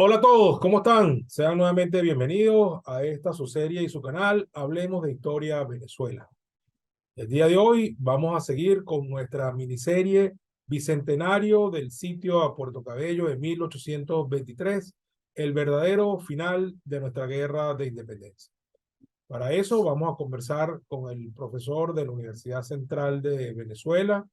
Hola a todos, ¿cómo están? Sean nuevamente bienvenidos a esta su serie y su canal. Hablemos de Historia Venezuela. El día de hoy vamos a seguir con nuestra miniserie Bicentenario del sitio a Puerto Cabello de 1823, el verdadero final de nuestra guerra de independencia. Para eso vamos a conversar con el profesor de la Universidad Central de Venezuela,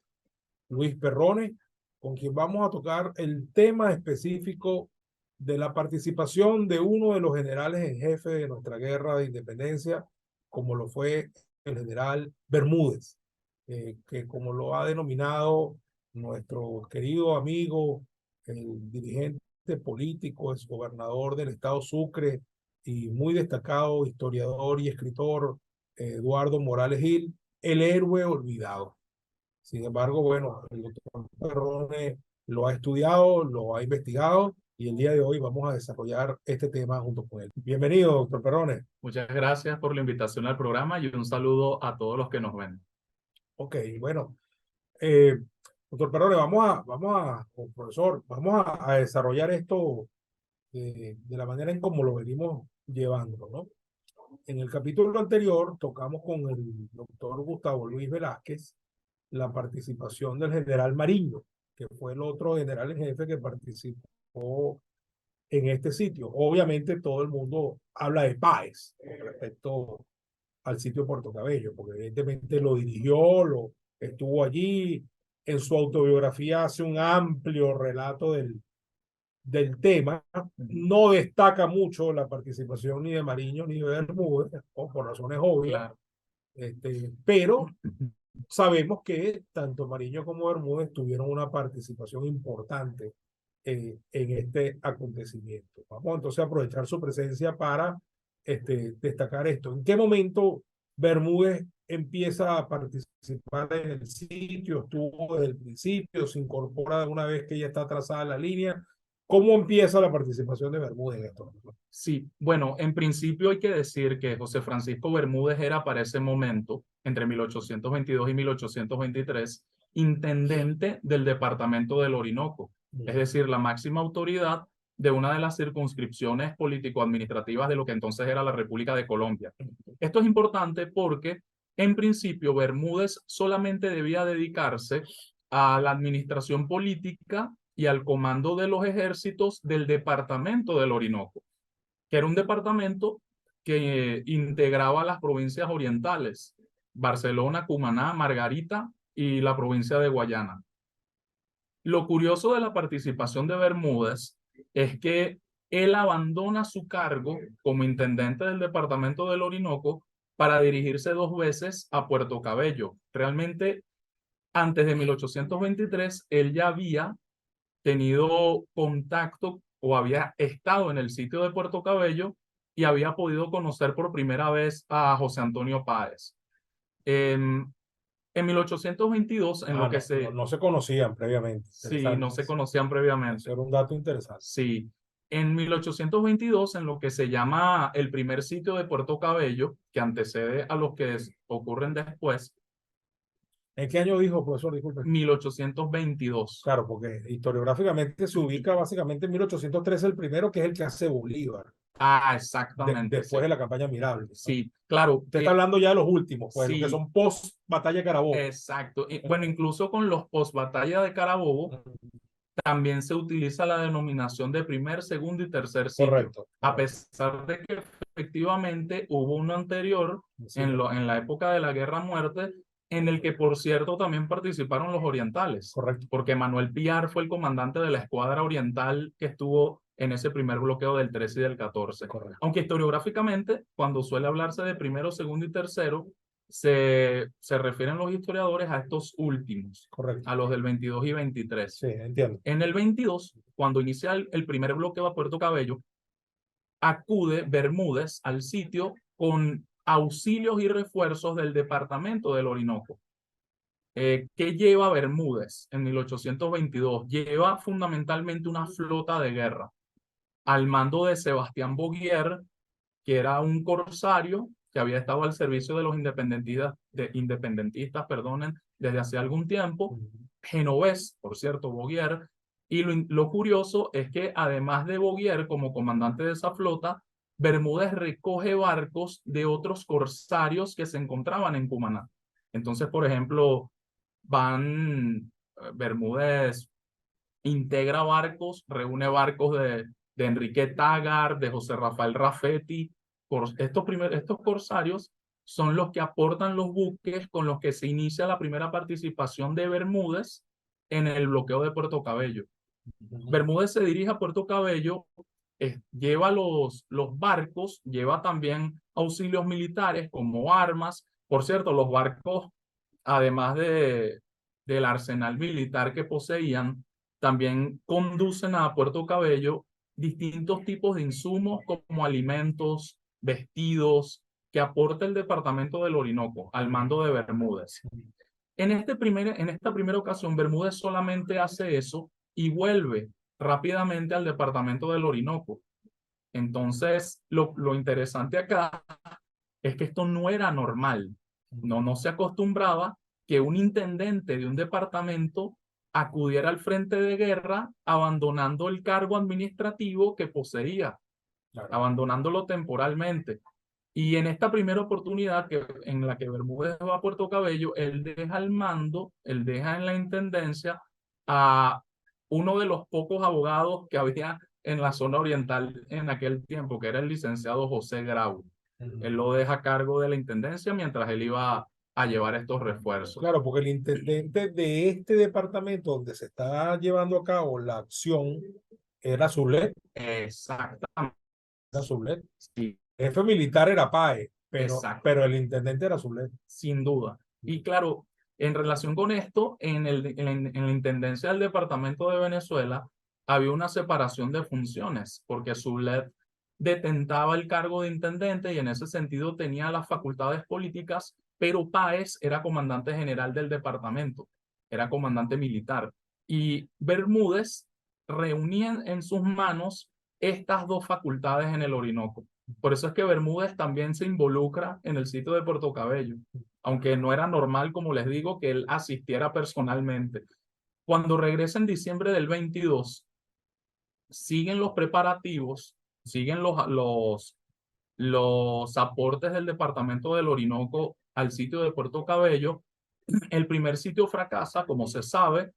Luis Perrone, con quien vamos a tocar el tema específico de la participación de uno de los generales en jefe de nuestra guerra de independencia, como lo fue el general Bermúdez, que como lo ha denominado nuestro querido amigo, el dirigente político, ex gobernador del estado Sucre y muy destacado historiador y escritor Eduardo Morales Gil, el héroe olvidado. Sin embargo, bueno, el doctor Perrone lo ha estudiado, lo ha investigado y el día de hoy vamos a desarrollar este tema junto con él. Bienvenido, doctor Perrone. Muchas gracias por la invitación al programa y un saludo a todos los que nos ven. Ok, bueno, eh, doctor Perrone, o profesor, vamos a desarrollar esto de la manera en como lo venimos llevando, ¿no? En el capítulo anterior tocamos con el doctor Gustavo Luis Velázquez la participación del general Mariño, que fue el otro general en jefe que participó en este sitio. Obviamente todo el mundo habla de Páez con respecto al sitio de Puerto Cabello, porque evidentemente lo dirigió, lo estuvo allí. En su autobiografía hace un amplio relato del tema. No destaca mucho la participación ni de Mariño ni de Bermúdez, o por razones obvias, Claro. pero sabemos que tanto Mariño como Bermúdez tuvieron una participación importante en este acontecimiento. Vamos entonces a aprovechar su presencia para destacar esto. ¿En qué momento Bermúdez empieza a participar en el sitio? ¿Estuvo desde el principio? ¿Se incorpora una vez que ya está trazada la línea? ¿Cómo empieza la participación de Bermúdez en esto? Sí, bueno, en principio hay que decir que José Francisco Bermúdez era para ese momento, entre 1822 y 1823, intendente del departamento del Orinoco, es decir, la máxima autoridad de una de las circunscripciones político-administrativas de lo que entonces era la República de Colombia. Esto es importante porque, en principio, Bermúdez solamente debía dedicarse a la administración política y al comando de los ejércitos del departamento del Orinoco, que era un departamento que integraba las provincias orientales: Barcelona, Cumaná, Margarita y la provincia de Guayana. Lo curioso de la participación de Bermúdez es que él abandona su cargo como intendente del departamento del Orinoco para dirigirse dos veces a Puerto Cabello. Realmente, antes de 1823, él ya había tenido contacto o había estado en el sitio de Puerto Cabello y había podido conocer por primera vez a José Antonio Páez. En, en 1822, en lo que No se conocían previamente. sí, no Interesante. se conocían Ese previamente. era un dato interesante. Sí, en 1822, en lo que se llama el primer sitio de Puerto Cabello, que antecede a los que ocurren después, ¿En qué año dijo, profesor? Disculpe. 1822. Claro, porque historiográficamente se ubica básicamente en 1813 el primero, que es el que hace Bolívar, Ah, exactamente, después de sí. la campaña Mirable, ¿no? Sí, claro, Usted está hablando ya de los últimos, pues los que sí, son post batalla de Carabobo. exacto. Y, bueno, incluso con los post batalla de Carabobo, también se utiliza la denominación de primer, segundo y tercer sitio, Correcto, a correcto. pesar de que efectivamente hubo uno anterior Sí, en la época de la Guerra Muerte, en el que, por cierto, también participaron los orientales, correcto, porque Manuel Piar fue el comandante de la escuadra oriental que estuvo en ese primer bloqueo del 13 y del 14. correcto, Aunque historiográficamente, cuando suele hablarse de primero, segundo y tercero, se refieren los historiadores a estos últimos, correcto. a los del 22 y 23. Sí, entiendo. En el 22, cuando inicia el primer bloqueo a Puerto Cabello, acude Bermúdez al sitio con auxilios y refuerzos del departamento del Orinoco. ¿Qué lleva Bermúdez en 1822? Lleva fundamentalmente una flota de guerra al mando de Sebastián Boguier, que era un corsario que había estado al servicio de los independentistas, perdonen, desde hace algún tiempo. Genovés, por cierto, Boguier, Y lo curioso es que además de Boguier como comandante de esa flota, Bermúdez recoge barcos de otros corsarios que se encontraban en Cumaná. Entonces, por ejemplo, Bermúdez integra barcos, reúne barcos de Enrique Taggart, de José Rafael Raffetti. Estos corsarios son los que aportan los buques con los que se inicia la primera participación de Bermúdez en el bloqueo de Puerto Cabello. Bermúdez se dirige a Puerto Cabello, lleva los barcos, lleva también auxilios militares como armas. Por cierto, los barcos, además del arsenal militar que poseían, también conducen a Puerto Cabello distintos tipos de insumos como alimentos, vestidos, que aporta el departamento del Orinoco al mando de Bermúdez. En esta primera ocasión, Bermúdez solamente hace eso y vuelve rápidamente al departamento del Orinoco. Entonces, lo interesante acá es que esto no era normal. No se acostumbraba que un intendente de un departamento acudiera al frente de guerra abandonando el cargo administrativo que poseía, abandonándolo temporalmente. Y en esta primera oportunidad en la que Bermúdez va a Puerto Cabello, él deja el mando, él deja en la intendencia a uno de los pocos abogados que había en la zona oriental en aquel tiempo, que era el licenciado José Grau. Él lo deja a cargo de la intendencia mientras él iba a llevar estos refuerzos. Claro, porque el intendente de este departamento donde se está llevando a cabo la acción era Zulet. Exactamente. Era Zulet. Sí. El jefe militar era Páez, Exacto. pero el intendente era Zulet. Sin duda. Y claro, en relación con esto, en la intendencia del departamento de Venezuela había una separación de funciones, porque Zulet detentaba el cargo de intendente y en ese sentido tenía las facultades políticas, pero Páez era comandante general del departamento, era comandante militar. Y Bermúdez reunía en sus manos estas dos facultades en el Orinoco. Por eso es que Bermúdez también se involucra en el sitio de Puerto Cabello, aunque no era normal, como les digo, que él asistiera personalmente. Cuando regresa en diciembre del 22, siguen los preparativos, siguen los aportes del departamento del Orinoco al sitio de Puerto Cabello. El primer sitio fracasa, como se sabe.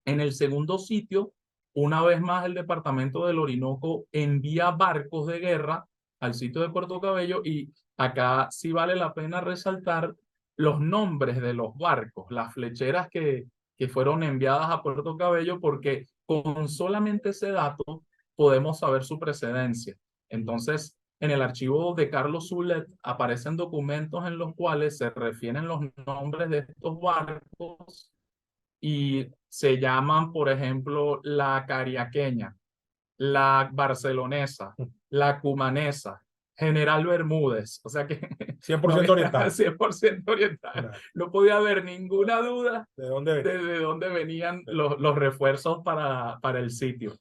En el segundo sitio, una vez más el departamento del Orinoco envía barcos de guerra al sitio de Puerto Cabello y acá sí vale la pena resaltar los nombres de los barcos, las flecheras que fueron enviadas a Puerto Cabello, porque con solamente ese dato podemos saber su precedencia. Entonces, en el archivo de Carlos Zulet aparecen documentos en los cuales se refieren los nombres de estos barcos y se llaman, por ejemplo, la cariaqueña, la barcelonesa, la cumanesa, General Bermúdez, o sea que 100% oriental. 100% oriental. No podía haber ninguna duda de dónde venían los refuerzos para el sitio.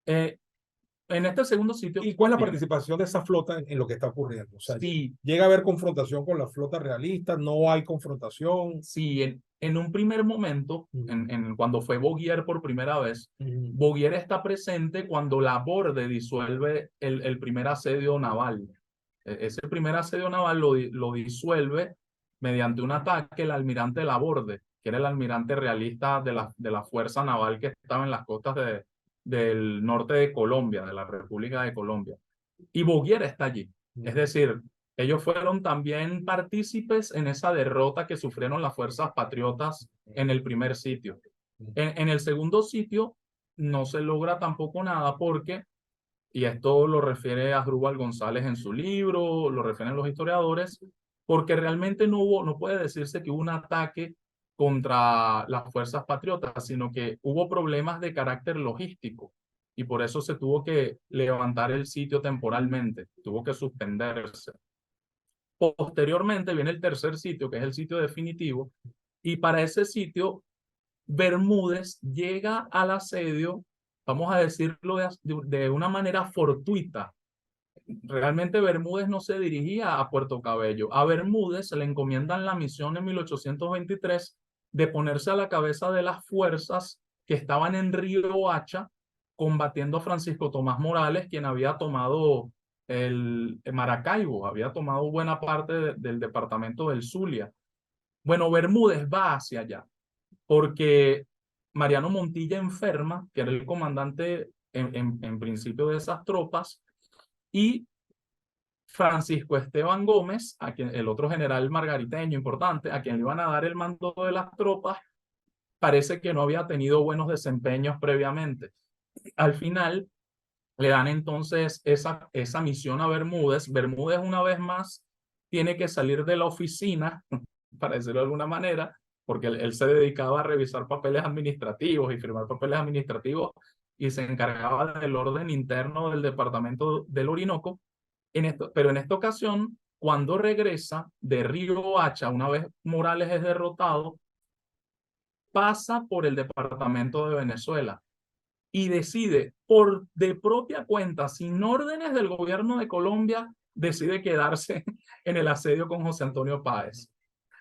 En este segundo sitio. ¿Y cuál es la participación de esa flota en lo que está ocurriendo? O sea, sí. ¿Llega a haber confrontación con la flota realista? ¿No hay confrontación? Sí, en un primer momento, cuando fue Boguier por primera vez, Boguier está presente cuando Laborde disuelve el primer asedio naval. Ese primer asedio naval lo disuelve mediante un ataque el almirante Laborde, que era el almirante realista de la fuerza naval que estaba en las costas del norte de Colombia, de la República de Colombia. Y Boguier está allí. Es decir, ellos fueron también partícipes en esa derrota que sufrieron las fuerzas patriotas en el primer sitio. En el segundo sitio no se logra tampoco nada porque, y esto lo refiere Asdrúbal González en su libro, lo refieren los historiadores, porque realmente no puede decirse que hubo un ataque contra las fuerzas patriotas, sino que hubo problemas de carácter logístico y por eso se tuvo que levantar el sitio temporalmente, tuvo que suspenderse. Posteriormente viene el tercer sitio, que es el sitio definitivo, y para ese sitio Bermúdez llega al asedio, vamos a decirlo de una manera fortuita. Realmente Bermúdez no se dirigía a Puerto Cabello. A Bermúdez se le encomiendan la misión en 1823 de ponerse a la cabeza de las fuerzas que estaban en Río Hacha combatiendo a Francisco Tomás Morales, quien había tomado el Maracaibo, había tomado buena parte del departamento del Zulia. Bueno, Bermúdez va hacia allá, porque Mariano Montilla enferma, que era el comandante en principio de esas tropas, y Francisco Esteban Gómez, a quien, el otro general margariteño importante, a quien le iban a dar el mando de las tropas, parece que no había tenido buenos desempeños previamente. Al final, le dan entonces esa misión a Bermúdez. Bermúdez, una vez más, tiene que salir de la oficina, para decirlo de alguna manera, porque él se dedicaba a revisar papeles administrativos y firmar papeles administrativos y se encargaba del orden interno del departamento del Orinoco. Pero en esta ocasión, cuando regresa de Río Hacha, una vez Morales es derrotado, pasa por el departamento de Venezuela y decide de propia cuenta, sin órdenes del gobierno de Colombia, decide quedarse en el asedio con José Antonio Páez.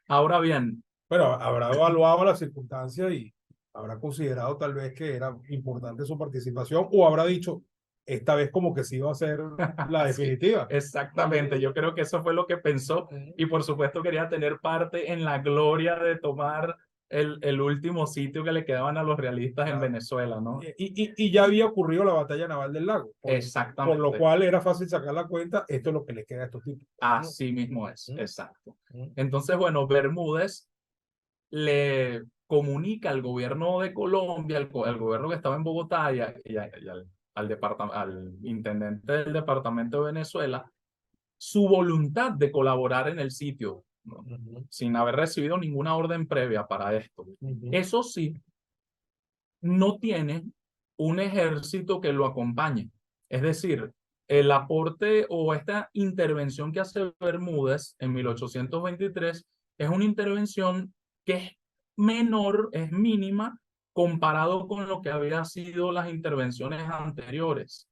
Ahora bien, Bueno, habrá evaluado las circunstancias y habrá considerado tal vez que era importante su participación o habrá dicho, esta vez como que sí iba a ser la sí, definitiva. exactamente, yo creo que eso fue lo que pensó y por supuesto quería tener parte en la gloria de tomar el último sitio que le quedaban a los realistas en Venezuela, ¿no? Y ya había ocurrido la batalla naval del lago, por lo Exactamente, cual era fácil sacar la cuenta, esto es lo que le queda a estos tipos. así mismo es, exacto. Entonces, bueno, Bermúdez le comunica al gobierno de Colombia, al gobierno que estaba en Bogotá al intendente del departamento de Venezuela, su voluntad de colaborar en el sitio, ¿no? Sin haber recibido ninguna orden previa para esto. Eso sí, no tiene un ejército que lo acompañe. Es decir, el aporte o esta intervención que hace Bermúdez en 1823 es una intervención que es menor, es mínima, comparado con lo que había sido las intervenciones anteriores,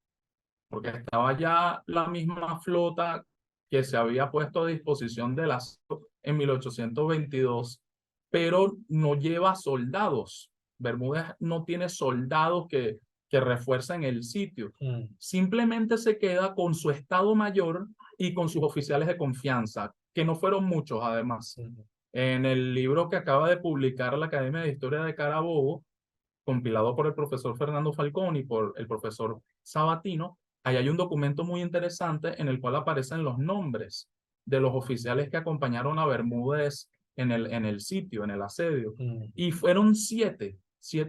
porque estaba ya la misma flota que se había puesto a disposición de las en 1822, pero no lleva soldados. Bermúdez no tiene soldados que refuercen el sitio. Simplemente se queda con su estado mayor y con sus oficiales de confianza, que no fueron muchos además. En el libro que acaba de publicar la Academia de Historia de Carabobo, compilado por el profesor Fernando Falcón y por el profesor Sabatino, ahí hay un documento muy interesante en el cual aparecen los nombres de los oficiales que acompañaron a Bermúdez en el sitio, en el asedio. Y fueron siete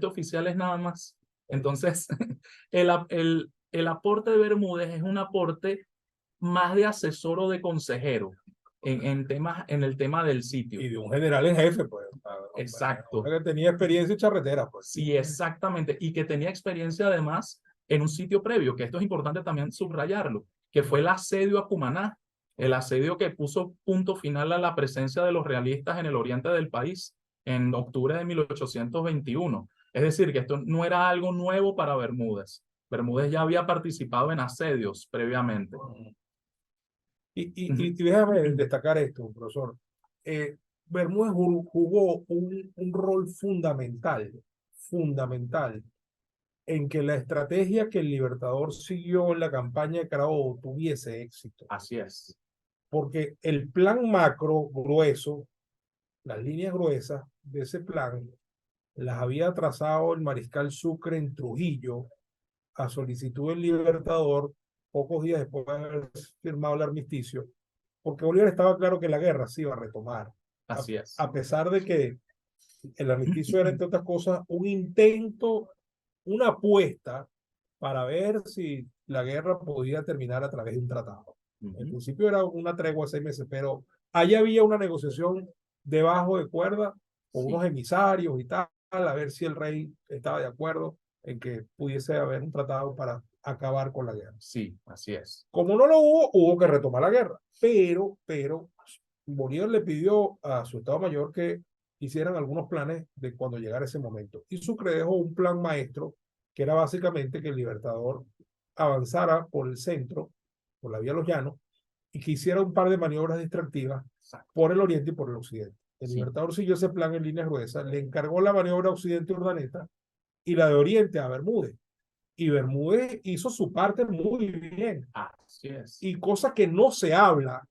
oficiales nada más. Entonces, el aporte de Bermúdez es un aporte más de asesor o de consejero en el tema del sitio. Y de un general en jefe, pues. Exacto. Que tenía experiencia y charretera, pues. Sí, exactamente. Y que tenía experiencia además en un sitio previo, que esto es importante también subrayarlo, que fue el asedio a Cumaná, el asedio que puso punto final a la presencia de los realistas en el oriente del país en octubre de 1821. Es decir, que esto no era algo nuevo para Bermúdez. Bermúdez ya había participado en asedios previamente. Y déjame destacar esto, profesor. Bermúdez jugó un rol fundamental en que la estrategia que el Libertador siguió en la campaña de Carabobo tuviese éxito. Así es. Porque el plan macro grueso, las líneas gruesas de ese plan, las había trazado el mariscal Sucre en Trujillo a solicitud del Libertador pocos días después de haber firmado el armisticio, porque Bolívar estaba claro que la guerra se iba a retomar. Así es. A pesar de que el armisticio era, entre otras cosas, un intento, una apuesta para ver si la guerra podía terminar a través de un tratado. En principio era una tregua de 6 meses, pero allá había una negociación debajo de cuerda con unos emisarios y tal, a ver si el rey estaba de acuerdo en que pudiese haber un tratado para acabar con la guerra. Sí, así es. Como no lo hubo, hubo que retomar la guerra. Pero Bolívar le pidió a su Estado Mayor que hicieran algunos planes de cuando llegara ese momento. Y Sucre dejó un plan maestro que era básicamente que el Libertador avanzara por el centro, por la vía de los Llanos, y que hiciera un par de maniobras distractivas por el oriente y por el occidente. El Libertador siguió ese plan en líneas gruesas, le encargó la maniobra occidente-urdaneta y la de Oriente a Bermúdez. Y Bermúdez hizo su parte muy bien. Así es. Y cosa que no se habla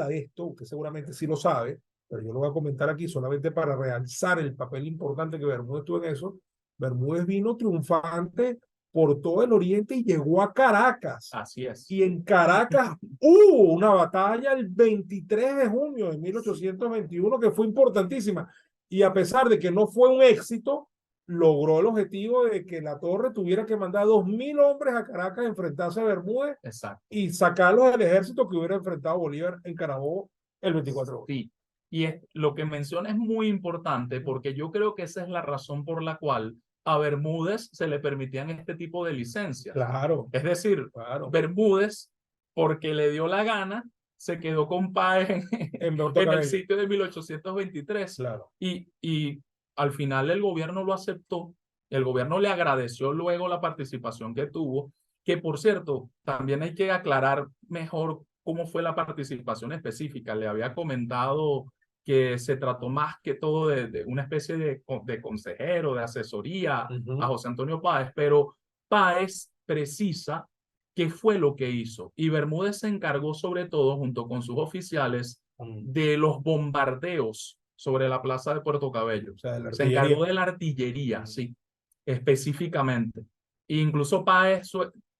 de esto, usted seguramente sí lo sabe, pero yo lo voy a comentar aquí solamente para realzar el papel importante que Bermúdez tuvo en eso. Bermúdez vino triunfante por todo el Oriente y llegó a Caracas. Así es. Y en Caracas hubo una batalla el 23 de junio de 1821 que fue importantísima. Y a pesar de que no fue un éxito, logró el objetivo de que la torre tuviera que mandar 2.000 hombres a Caracas a enfrentarse a Bermúdez. Exacto. Y sacarlos del ejército que hubiera enfrentado a Bolívar en Carabobo el 24 de julio. Sí, y lo que menciona es muy importante porque yo creo que esa es la razón por la cual a Bermúdez se le permitían este tipo de licencias. Claro, Es decir, claro. Bermúdez, porque le dio la gana, se quedó con Páez en el sitio de 1823. Claro. Y al final el gobierno lo aceptó. El gobierno le agradeció luego la participación que tuvo, que por cierto, también hay que aclarar mejor cómo fue la participación específica. Le había comentado que se trató más que todo de una especie de consejero, de asesoría a José Antonio Páez, pero Páez precisa qué fue lo que hizo. Y Bermúdez se encargó sobre todo, junto con sus oficiales, de los bombardeos sobre la plaza de Puerto Cabello. O sea, se encargó de la artillería, sí, específicamente. E incluso Páez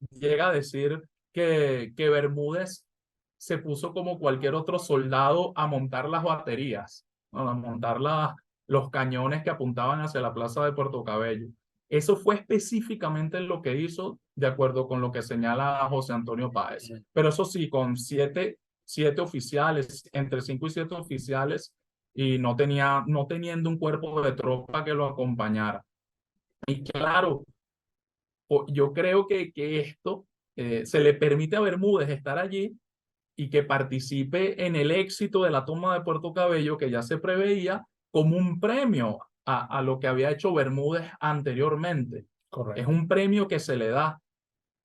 llega a decir que Bermúdez se puso como cualquier otro soldado a montar las baterías, ¿no? A montar los cañones que apuntaban hacia la plaza de Puerto Cabello. Eso fue específicamente lo que hizo, de acuerdo con lo que señala José Antonio Páez. Pero eso sí, con siete oficiales, entre 5 y 7 oficiales, y no teniendo un cuerpo de tropa que lo acompañara. Y claro, yo creo que esto se le permite a Bermúdez estar allí y que participe en el éxito de la toma de Puerto Cabello, que ya se preveía como un premio a lo que había hecho Bermúdez anteriormente. Correcto. Es un premio que se le da.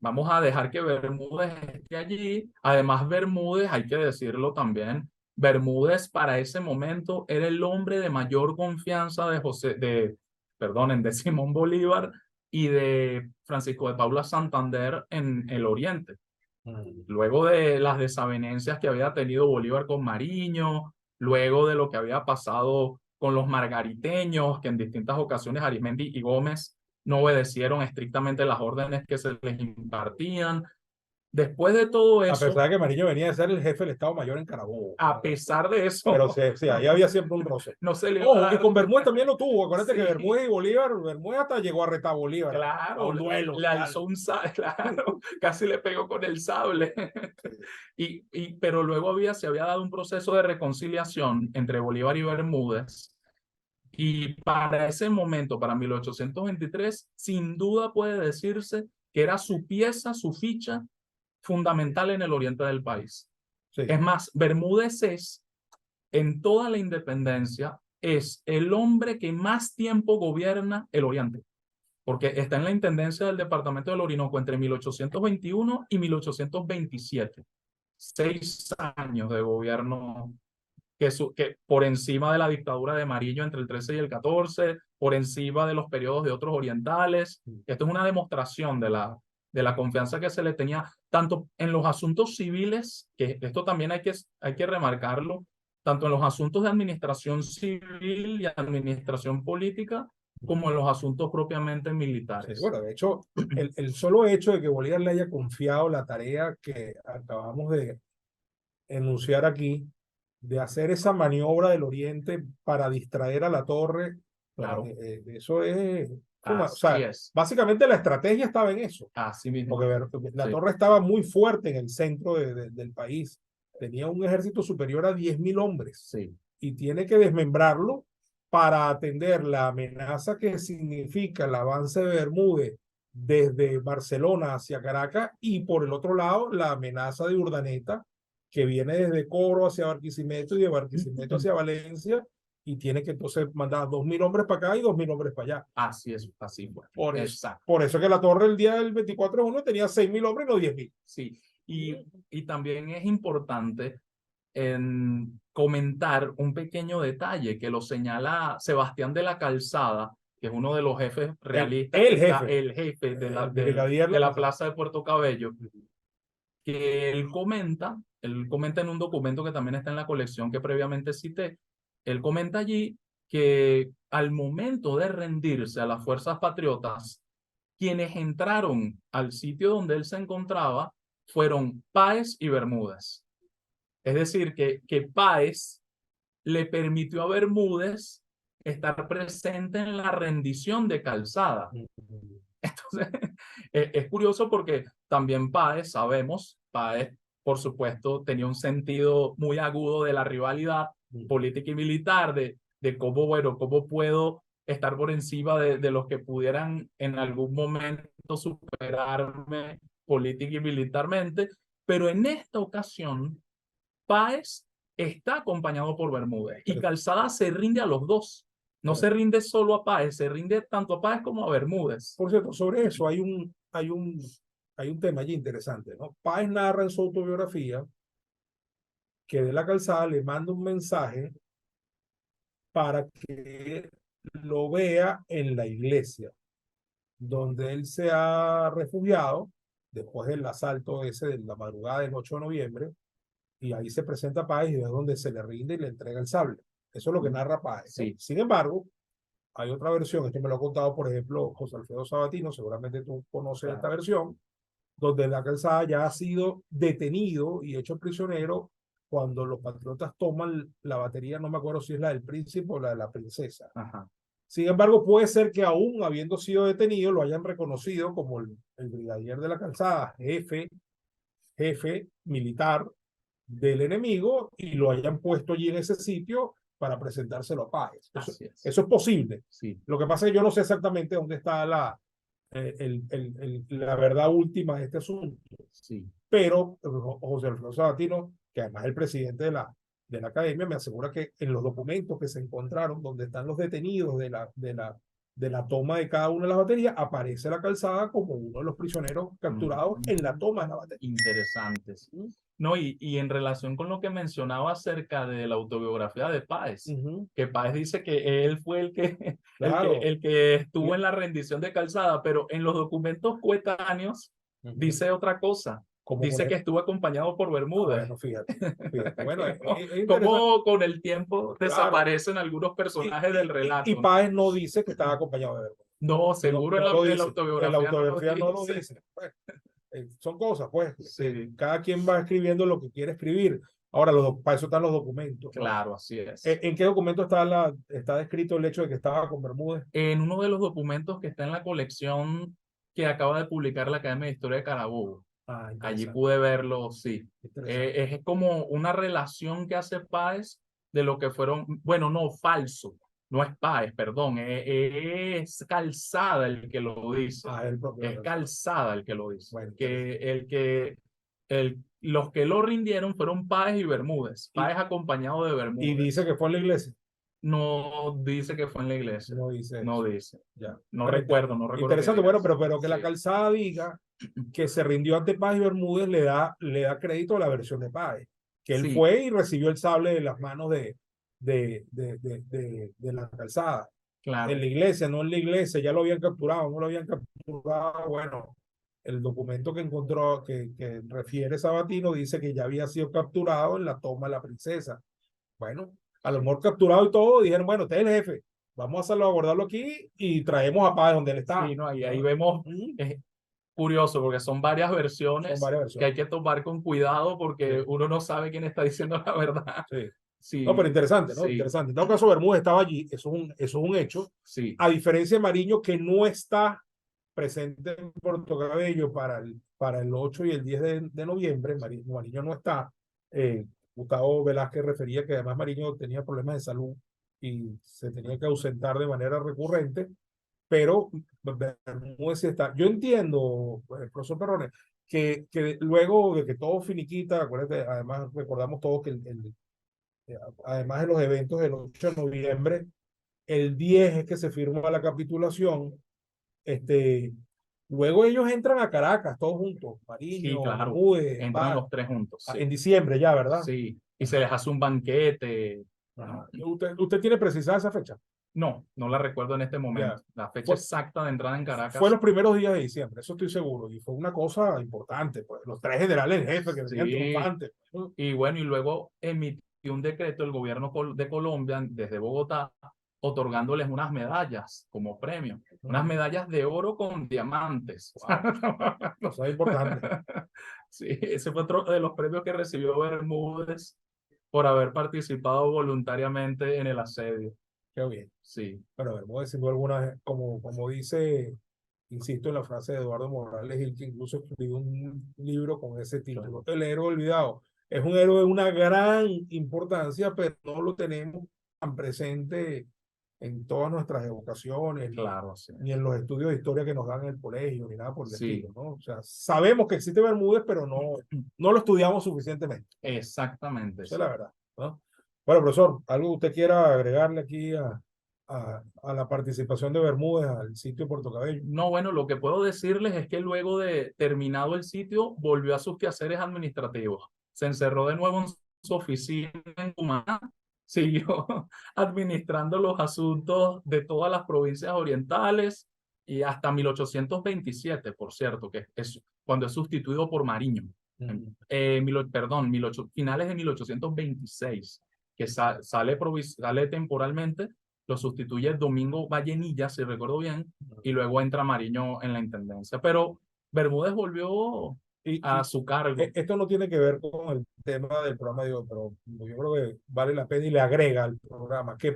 Vamos a dejar que Bermúdez esté allí. Además, Bermúdez, hay que decirlo también, Bermúdez para ese momento era el hombre de mayor confianza de Simón Bolívar y de Francisco de Paula Santander en el Oriente. Luego de las desavenencias que había tenido Bolívar con Mariño, luego de lo que había pasado con los margariteños, que en distintas ocasiones Arismendi y Gómez no obedecieron estrictamente las órdenes que se les impartían. Después de todo eso, a pesar de que Mariño venía de ser el jefe del Estado Mayor en Carabobo. a pesar de eso, pero sí, ahí había siempre un roce. No se le iba a dar. Y con Bermúdez también lo tuvo. Acuérdate que Bermúdez y Bolívar, Bermúdez hasta llegó a retar a Bolívar. Claro, un duelo. Le alzó un sable, claro, casi le pegó con el sable. Pero luego se había dado un proceso de reconciliación entre Bolívar y Bermúdez. Y para ese momento, para 1823, sin duda puede decirse que era su pieza, su ficha fundamental en el oriente del país. Sí. Es más, Bermúdez en toda la independencia, es el hombre que más tiempo gobierna el oriente, porque está en la intendencia del departamento del Orinoco entre 1821 y 1827. 6 años de gobierno que por encima de la dictadura de Mariño entre el 13 y el 14, por encima de los periodos de otros orientales. Esto es una demostración de la confianza que se le tenía tanto en los asuntos civiles, que esto también hay que remarcarlo, tanto en los asuntos de administración civil y administración política, como en los asuntos propiamente militares. Sí, bueno, de hecho, el solo hecho de que Bolívar le haya confiado la tarea que acabamos de enunciar aquí, de hacer esa maniobra del Oriente para distraer a la torre, claro. Eso es... O sea, básicamente la estrategia estaba en eso. Así mismo. Porque la torre estaba muy fuerte en el centro del país. Tenía un ejército superior a 10.000 hombres. Sí. Y tiene que desmembrarlo para atender la amenaza que significa el avance de Bermúdez desde Barcelona hacia Caracas y por el otro lado la amenaza de Urdaneta que viene desde Coro hacia Barquisimeto y de Barquisimeto hacia Valencia y tiene que entonces mandar 2.000 hombres para acá y 2.000 hombres para allá. Así es, así fue. Por eso que la torre el día del 24 de junio tenía 6.000 hombres y no 10.000. Sí, y también es importante comentar un pequeño detalle que lo señala Sebastián de la Calzada que es uno de los jefes realistas, el jefe, el jefe de el brigadier de la López. plaza de Puerto Cabello, que él comenta en un documento que también está en la colección que previamente cité, él comenta allí que al momento de rendirse a las fuerzas patriotas, quienes entraron al sitio donde él se encontraba fueron Páez y Bermúdez. Es decir, que Páez le permitió a Bermúdez estar presente en la rendición de Calzada. Entonces, es curioso porque también Páez, sabemos, Páez, por supuesto, tenía un sentido muy agudo de la rivalidad política y militar, de cómo, bueno, cómo puedo estar por encima de los que pudieran en algún momento superarme política y militarmente, pero en esta ocasión, Páez está acompañado por Bermúdez y Calzada se rinde a los dos. No se rinde solo a Páez, se rinde tanto a Páez como a Bermúdez. Por cierto, sobre eso hay un tema allí interesante, ¿no? Páez narra en su autobiografía que de la Calzada le manda un mensaje para que lo vea en la iglesia, donde él se ha refugiado después del asalto ese de la madrugada del 8 de noviembre, y ahí se presenta Páez y es donde se le rinde y le entrega el sable. Eso es lo que narra Páez. Sí. Sin embargo, hay otra versión, esto me lo ha contado, por ejemplo, José Alfredo Sabatino, seguramente tú conoces esta versión, donde la Calzada ya ha sido detenido y hecho prisionero cuando los patriotas toman la batería, no me acuerdo si es la del príncipe o la de la princesa. Ajá. Sin embargo, puede ser que aún habiendo sido detenido, lo hayan reconocido como el brigadier de la Calzada, jefe militar del enemigo, y lo hayan puesto allí en ese sitio para presentárselo a Páez. Eso es posible. Sí. Lo que pasa es que yo no sé exactamente dónde está la verdad última de este asunto. Sí. Pero José Alfredo Sabatino, que además es el presidente de la academia, me asegura que en los documentos que se encontraron, donde están los detenidos de la toma de cada una de las baterías, aparece la Calzada como uno de los prisioneros capturados en la toma de la batería. Interesantes. No, y en relación con lo que mencionaba acerca de la autobiografía de Páez, que Páez dice que él fue Claro. el que estuvo en la rendición de Calzada, pero en los documentos coetáneos dice otra cosa. Dice que estuvo acompañado por Bermúdez. Bueno, fíjate. Bueno, cómo con el tiempo desaparecen algunos personajes del relato. Y Páez no dice que estaba acompañado de Bermúdez. No, seguro en la autobiografía. En la autobiografía no lo dice. Bueno, son cosas, pues. Sí. Cada quien va escribiendo lo que quiere escribir. Ahora, para eso están los documentos. Claro, ¿no? Así es. ¿En qué documento está descrito el hecho de que estaba con Bermúdez? En uno de los documentos que está en la colección que acaba de publicar la Academia de Historia de Carabobo. Allí pude verlo, sí. Es como una relación que hace Páez de lo que fueron, bueno, no, falso. No es Páez, perdón, es Calzada el que lo dice. Es Calzada el que lo dice. Bueno, los que lo rindieron fueron Páez y Bermúdez. Páez acompañado de Bermúdez. ¿Y dice que fue en la iglesia? No dice que fue en la iglesia. No dice. No dice. Ya. No recuerdo. Interesante, bueno, pero que la Calzada diga que se rindió ante Páez y Bermúdez le da crédito a la versión de Páez. Que él fue y recibió el sable de las manos de la Calzada. Claro. En la iglesia, no en la iglesia, ya lo habían capturado, no lo habían capturado. Bueno, el documento que encontró, que refiere Sabatino, dice que ya había sido capturado en la toma de la princesa. Bueno, a lo mejor capturado y todo, dijeron, bueno, usted es el jefe, vamos a salvaguardarlo aquí y traemos a Páez donde él está. Sí, no, ahí vemos, es curioso porque son varias versiones, que hay que tomar con cuidado porque uno no sabe quién está diciendo la verdad. Sí. No, pero interesante, ¿no? Interesante. En todo caso, Bermúdez estaba allí, eso es un hecho. Sí. A diferencia de Mariño, que no está presente en Puerto Cabello para el 8 y el 10 de noviembre, Mariño no está. Gustavo Velázquez refería que además Mariño tenía problemas de salud y se tenía que ausentar de manera recurrente, pero Bermúdez sí está. Yo entiendo, profesor Perrone, que luego de que todo finiquita, acuérdate, además recordamos todos que además de los eventos del 8 de noviembre, el 10 es que se firma la capitulación. Luego ellos entran a Caracas, todos juntos, Mariño, sí, claro. Bermúdez, entran los tres juntos. En diciembre ya, ¿verdad? Sí, y se les hace un banquete. ¿Usted tiene precisada esa fecha? No, no la recuerdo en este Ya. momento. La fecha Fue, exacta de entrada en fue Caracas, los primeros días de diciembre, eso estoy seguro, y fue una cosa importante, pues, los tres generales en jefe que venían sí. triunfantes, ¿no? Y bueno, y luego emitió un decreto el gobierno de Colombia desde Bogotá, otorgándoles unas medallas como premio, unas medallas de oro con diamantes. Wow, eso es importante. Sí, ese fue otro de los premios que recibió Bermúdez por haber participado voluntariamente en el asedio. Qué bien. Sí, Pero Bermúdez, sin duda alguna, como dice, insisto en la frase de Eduardo Morales, el que incluso escribió un libro con ese título, El héroe olvidado. Es un héroe de una gran importancia, pero no lo tenemos tan presente en todas nuestras evocaciones, claro, sí. ni en los estudios de historia que nos dan en el colegio, ni nada por el Sí, estilo, ¿no? O sea, sabemos que existe Bermúdez, pero no lo estudiamos suficientemente. exactamente, Esa es sí. la verdad, ¿no? Bueno, profesor, ¿algo que usted quiera agregarle aquí a la participación de Bermúdez al sitio Puerto Cabello? No, bueno, lo que puedo decirles es que luego de terminado el sitio, volvió a sus quehaceres administrativos. Se encerró de nuevo en su oficina en Cumaná, siguió administrando los asuntos de todas las provincias orientales y hasta 1827, por cierto, que es cuando es sustituido por Mariño. Ujú. Perdón, finales de 1826, que sale temporalmente, lo sustituye Domingo Vallenilla, si recuerdo bien, y luego entra Mariño en la intendencia. Pero Bermúdez volvió a Y su cargo. esto no tiene que ver con el tema del programa de hoy, pero yo creo que vale la pena y le agrega al programa. ¿Qué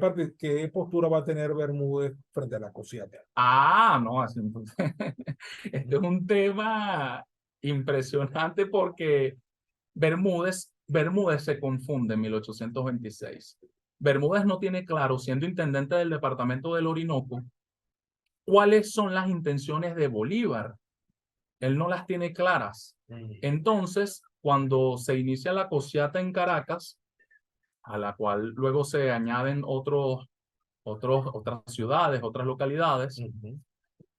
postura va a tener Bermúdez frente a la Cosiata? Ah, no, este es un tema impresionante porque Bermúdez se confunde en 1826. Bermúdez no tiene claro, siendo intendente del departamento del Orinoco, cuáles son las intenciones de Bolívar. Él no las tiene claras. Entonces, cuando se inicia la cociata en Caracas, a la cual luego se añaden otras ciudades, otras localidades, Ujú.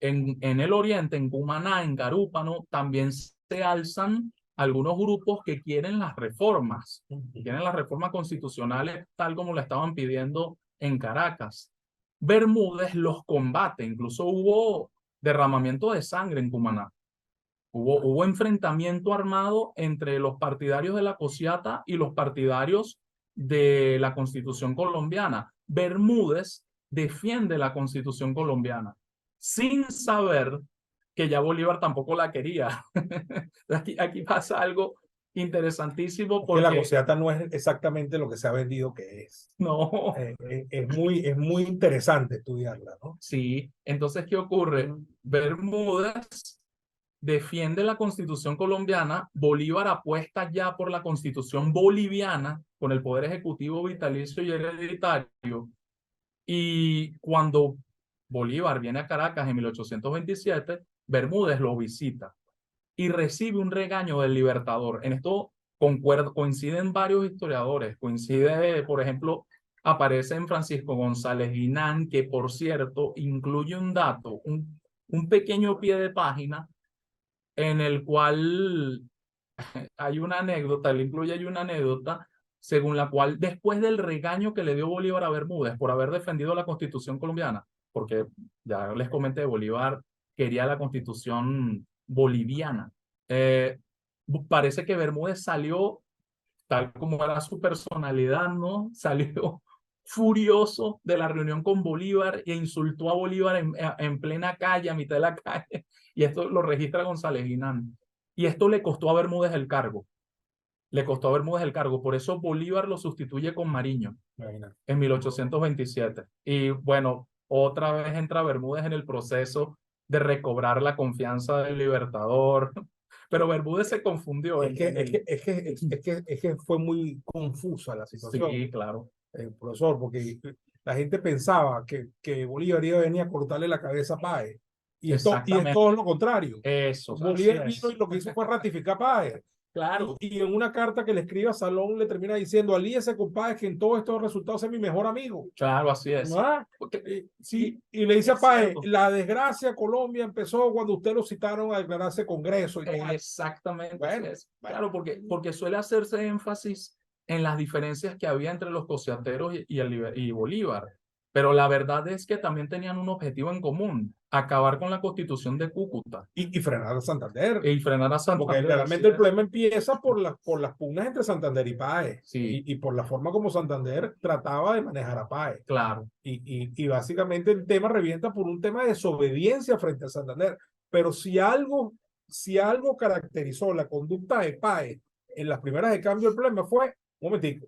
en el oriente, en Cumaná, en Carúpano, también se alzan algunos grupos que Ujú. quieren las reformas constitucionales tal como la estaban pidiendo en Caracas. Bermúdez los combate, incluso hubo derramamiento de sangre en Cumaná. Hubo enfrentamiento armado entre los partidarios de la Cociata y los partidarios de la Constitución colombiana. Bermúdez defiende la Constitución colombiana sin saber que ya Bolívar tampoco la quería. Aquí pasa algo interesantísimo Es que la porque Cosiata no es exactamente lo que se ha vendido que es. no, Es muy interesante estudiarla, ¿no? sí. Entonces, ¿qué ocurre? Bermúdez defiende la Constitución colombiana, Bolívar apuesta ya por la Constitución boliviana, con el poder ejecutivo vitalicio y hereditario, y cuando Bolívar viene a Caracas en 1827, Bermúdez lo visita y recibe un regaño del Libertador. En esto coinciden varios historiadores, coincide, por ejemplo, aparece en Francisco González Guinán, que por cierto incluye un dato, un pequeño pie de página en el cual hay una anécdota, él incluye hay una anécdota según la cual después del regaño que le dio Bolívar a Bermúdez por haber defendido la Constitución colombiana, porque ya les comenté, Bolívar quería la Constitución boliviana, eh, parece que Bermúdez salió tal como era su personalidad, ¿no? Salió furioso de la reunión con Bolívar e insultó a Bolívar en plena calle, a mitad de la calle, y esto lo registra González Guinán. Y esto le costó a Bermúdez el cargo, le costó a Bermúdez el cargo, por eso Bolívar lo sustituye con Mariño Imagínate. en 1827. Y bueno, otra vez entra Bermúdez en el proceso de recobrar la confianza del Libertador, pero Bermúdez se confundió Es que, es que, es que, es que fue muy confusa la situación, Sí, claro. profesor, porque la gente pensaba que Bolívar iba a venir a cortarle la cabeza a Páez. Y es Exactamente. todo lo contrario. Eso, así Bolívar vino y es. lo que hizo fue ratificar a Páez. Y, Claro, y en una carta que le escribe a Salón le termina diciendo, alíese con Páez, que en todos estos resultados es mi mejor amigo. claro, así es. ¿Ah? Porque, Sí, y le dice a es Páez, cierto. la desgracia Colombia empezó cuando usted lo citaron a declararse Congreso y tal. Exactamente, así Bueno, es. bueno. Claro, porque suele hacerse énfasis en las diferencias que había entre los cociateros y Bolívar. Pero la verdad es que también tenían un objetivo en común, acabar con la Constitución de Cúcuta Y frenar a Santander. y frenar a Porque Santander. realmente el problema empieza por las pugnas entre Santander y Páez. Sí. Y por la forma como Santander trataba de manejar a Páez. Claro, Y básicamente el tema revienta por un tema de desobediencia frente a Santander. Pero si algo caracterizó la conducta de Páez en las primeras de cambio, el problema fue, un momentico,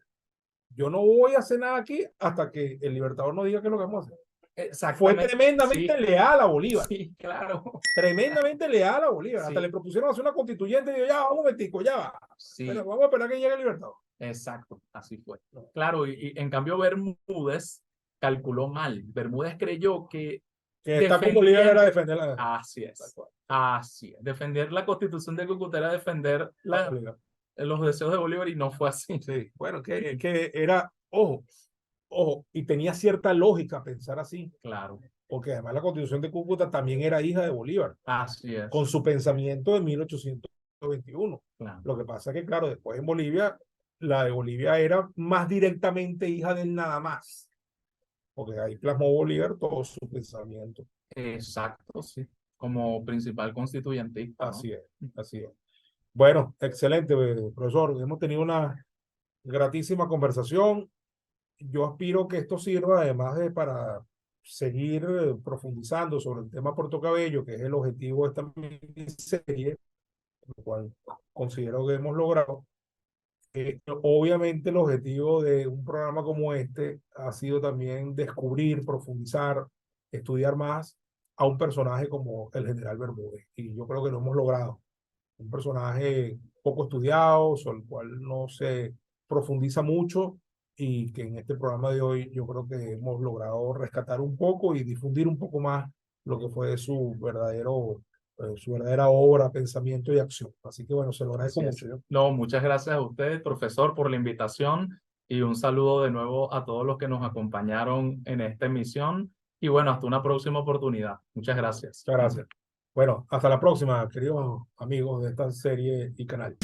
yo no voy a hacer nada aquí hasta que el Libertador no diga qué es lo que vamos a hacer. Fue exactamente. tremendamente Sí, leal a Bolívar. sí, claro. Tremendamente leal a Bolívar. Sí. Hasta le propusieron hacer una constituyente y dijo, ya, un momentico, ya va. Sí, Pero vamos a esperar que llegue el Libertador. exacto, así fue. Claro, y en cambio Bermúdez calculó mal. Bermúdez creyó que Que está con Bolívar era defender la... Así es. Así es. Defender la Constitución de Cúcuta era defender los deseos de Bolívar y no fue así. Sí, bueno, que era, ojo, y tenía cierta lógica pensar así, Claro, porque además la Constitución de Cúcuta también era hija de Bolívar, así es. con su pensamiento de 1821. Claro. Lo que pasa es que, claro, después en Bolivia, la de Bolivia era más directamente hija de él nada más, porque ahí plasmó Bolívar todo su pensamiento. Exacto, sí. Como principal constituyentista, ¿no? Así es, así es. Bueno, excelente, profesor. Hemos tenido una gratísima conversación. Yo aspiro que esto sirva además de para seguir profundizando sobre el tema Puerto Cabello, que es el objetivo de esta miniserie, lo cual considero que hemos logrado. Obviamente el objetivo de un programa como este ha sido también descubrir, profundizar, estudiar más a un personaje como el general Bermúdez. Y yo creo que lo hemos logrado. Un personaje poco estudiado, sobre el cual no se profundiza mucho y que en este programa de hoy yo creo que hemos logrado rescatar un poco y difundir un poco más lo que fue su verdadera obra, pensamiento y acción. Así que bueno, se lo agradezco mucho. No, muchas gracias a usted, profesor, por la invitación y un saludo de nuevo a todos los que nos acompañaron en esta emisión. Y bueno, hasta una próxima oportunidad. Muchas gracias. Muchas gracias. Bueno, hasta la próxima, queridos amigos de esta serie y canal.